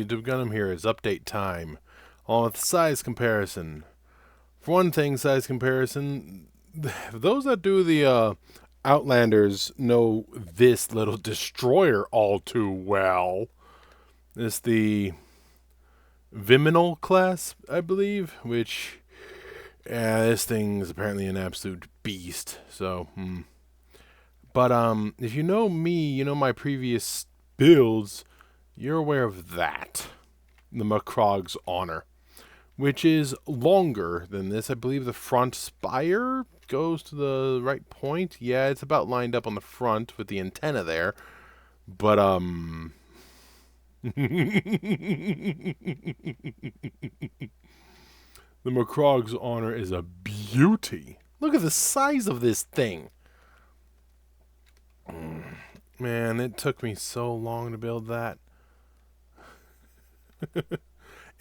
YouTube Gundam here is update time. On with size comparison. For one thing, size comparison, those that do the Outlanders know this little destroyer all too well. It's the Viminal class, I believe, which, this thing is apparently an absolute beast, so, But, if you know me, you know my previous builds, you're aware of that. The Macrog's Honor, which is longer than this. I believe the front spire goes to the right point. Yeah, it's about lined up on the front with the antenna there. But, the Macrog's Honor is a beauty. Look at the size of this thing. Man, it took me so long to build that.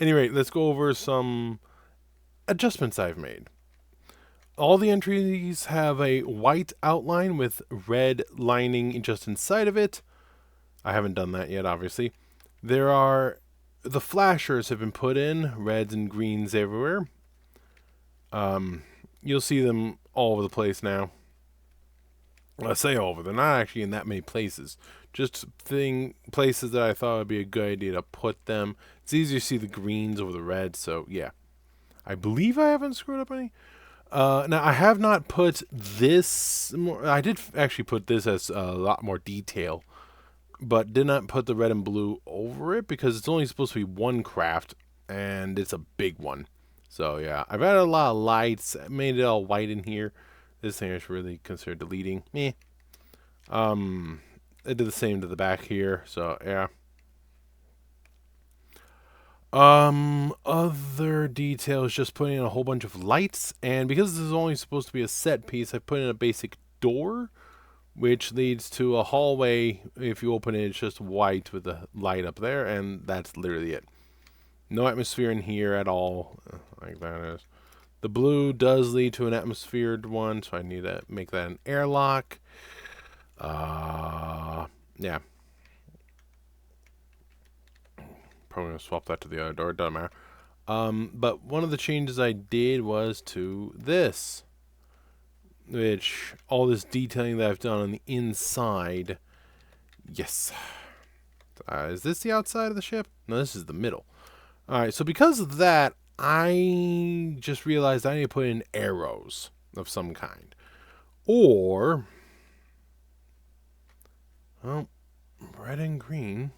Anyway, let's go over some adjustments I've made. All the entries have a white outline with red lining just inside of it. I haven't done that yet, obviously. The flashers have been put in, reds and greens everywhere. You'll see them all over the place now. I say all over, they're not actually in that many places. Just places that I thought would be a good idea to put them. It's easier to see the greens over the reds, so yeah. I believe I haven't screwed up any. Now, I have not put this... I did actually put this as a lot more detail, but did not put the red and blue over it because it's only supposed to be one craft, and it's a big one. So, yeah. I've added a lot of lights, made it all white in here. This thing I should really consider deleting. Meh. I did the same to the back here, so, yeah. Other details, just putting in a whole bunch of lights, and because this is only supposed to be a set piece, I put in a basic door, which leads to a hallway. If you open it, it's just white with a light up there, and that's literally it. No atmosphere in here at all, like that is. The blue does lead to an atmosphered one, so I need to make that an airlock. Yeah. Probably going to swap that to the other door, doesn't matter. But one of the changes I did was to this, which all this detailing that I've done on the inside. Yes. Is this the outside of the ship? No, this is the middle. Alright, so because of that, I just realized I need to put in arrows of some kind. Or, well, red and green.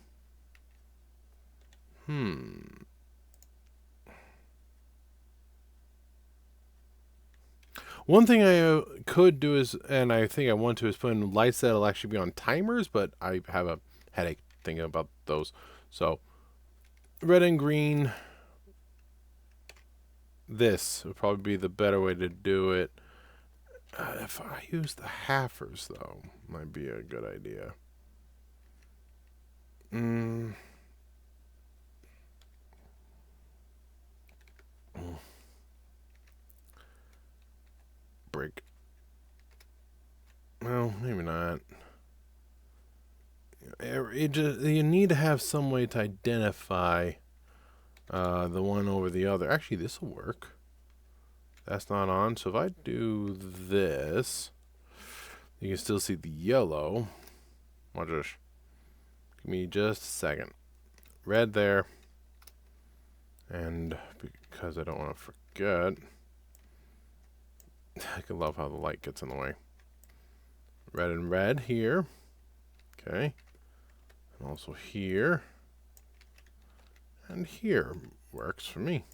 One thing I could do is, and I think I want to, is put in lights that'll actually be on timers, but I have a headache thinking about those. So, red and green. This would probably be the better way to do it. If I use the halfers, though, might be a good idea. Break. Well, maybe not. You need to have some way to identify the one over the other. Actually, this will work. That's not on. So if I do this, you can still see the yellow. Watch this. Give me just a second. Red there. And because I don't want to forget, I love how the light gets in the way. Red and red here. Okay. And also here. And here works for me.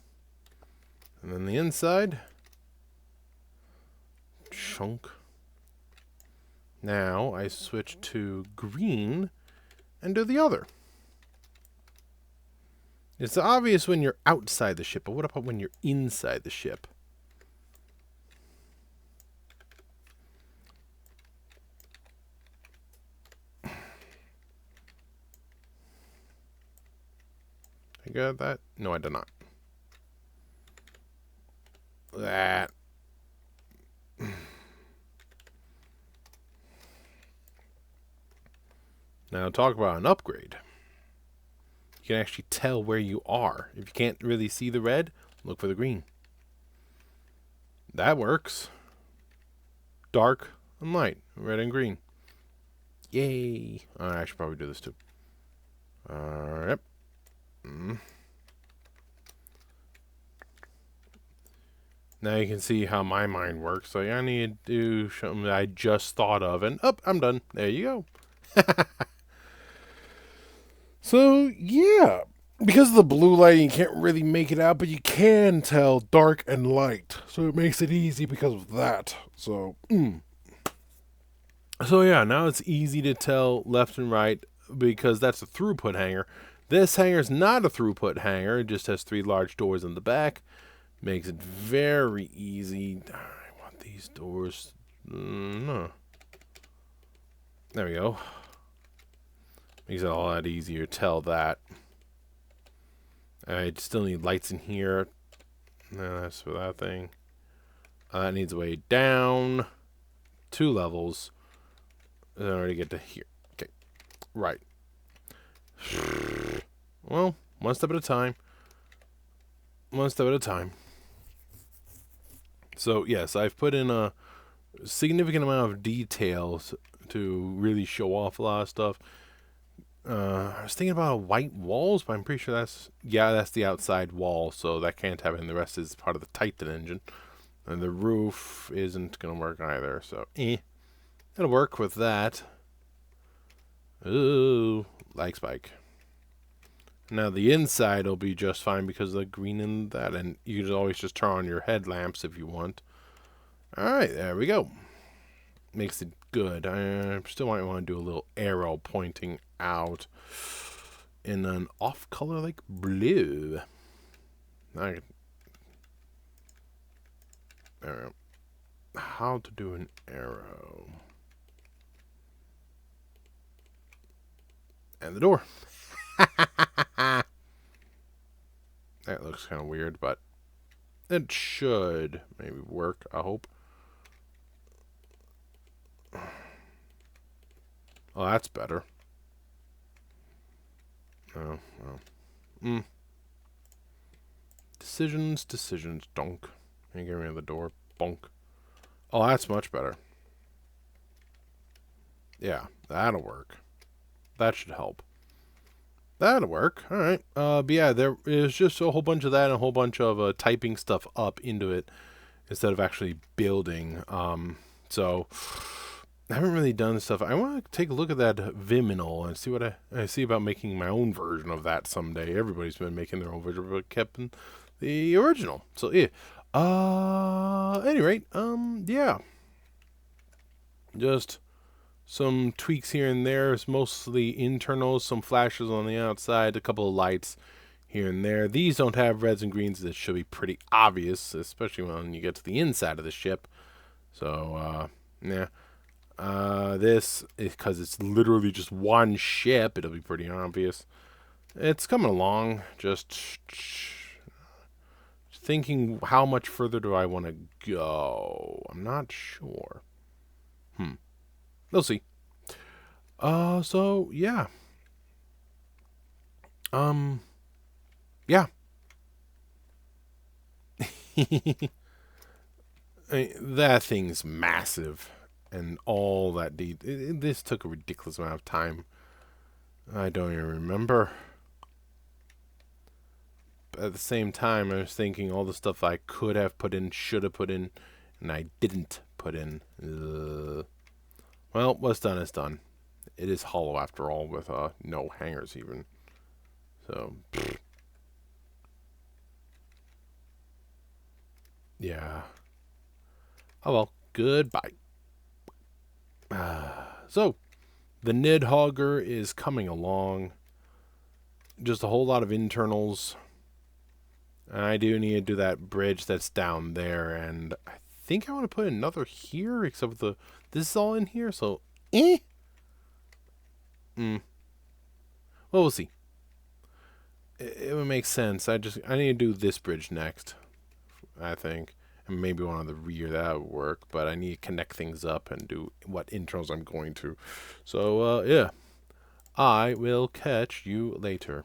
And then the inside. Chunk. Now I switch to green and do the other. It's obvious when you're outside the ship, but what about when you're inside the ship? I got that? No, I did not. That. Now talk about an upgrade. you can actually tell where you are. If you can't really see the red, look for the green. That works. Dark and light, red and green. Yay. I should probably do this too. Yep. Now you can see how my mind works. So I need to do something that I just thought of, and I'm done. There you go. So yeah, because of the blue lighting, you can't really make it out, but you can tell dark and light. So it makes it easy because of that. So So yeah, now it's easy to tell left and right because that's a throughput hanger. This hanger is not a throughput hanger. It just has 3 large doors in the back. Makes it very easy. I want these doors. No. There we go. Makes it a lot easier to tell that. I still need lights in here. No, that's for that thing. That needs a way down. 2 levels. In order to get to here. Okay. Right. Well, one step at a time. One step at a time. So, yes, I've put in a significant amount of details to really show off a lot of stuff. I was thinking about white walls, but I'm pretty sure that's the outside wall, so that can't have it, and the rest is part of the Titan engine. And the roof isn't going to work either, so it'll work with that. Ooh, lag spike. Now the inside will be just fine because of the green in that, and you can always just turn on your headlamps if you want. Alright, there we go. Makes it good. I still might want to do a little arrow pointing out in an off color like blue. There we go. How to do an arrow. And the door. That looks kind of weird, but it should maybe work, I hope. Oh, that's better. Oh, well. Decisions, donk. And get rid of the door, bonk. Oh, that's much better. Yeah, that'll work. That should help. That'll work. All right. But yeah, there is just a whole bunch of that and a whole bunch of typing stuff up into it instead of actually building. So I haven't really done stuff. I want to take a look at that Viminal and see what I see about making my own version of that someday. Everybody's been making their own version, but kept the original. So yeah. At any rate, yeah. Just some tweaks here and there. It's mostly internals, some flashes on the outside, a couple of lights here and there. These don't have reds and greens. This should be pretty obvious, especially when you get to the inside of the ship. So, yeah. This, because it's literally just one ship, it'll be pretty obvious. It's coming along. Just thinking, how much further do I want to go? I'm not sure. We'll see. So, yeah. Yeah. That thing's massive. And all that this took a ridiculous amount of time. I don't even remember. But at the same time, I was thinking all the stuff I could have put in, should have put in, and I didn't put in. Well, what's done is done. It is hollow after all, with no hangers even. So, yeah. Oh well, goodbye. So, the Nidhoggur is coming along. Just a whole lot of internals. And I do need to do that bridge that's down there, and I think I want to put another here, except for this is all in here, so Well, we'll see. It would make sense. I need to do this bridge next, I think. And maybe one on the rear, that would work, but I need to connect things up and do what intros I'm going to. So, yeah. I will catch you later.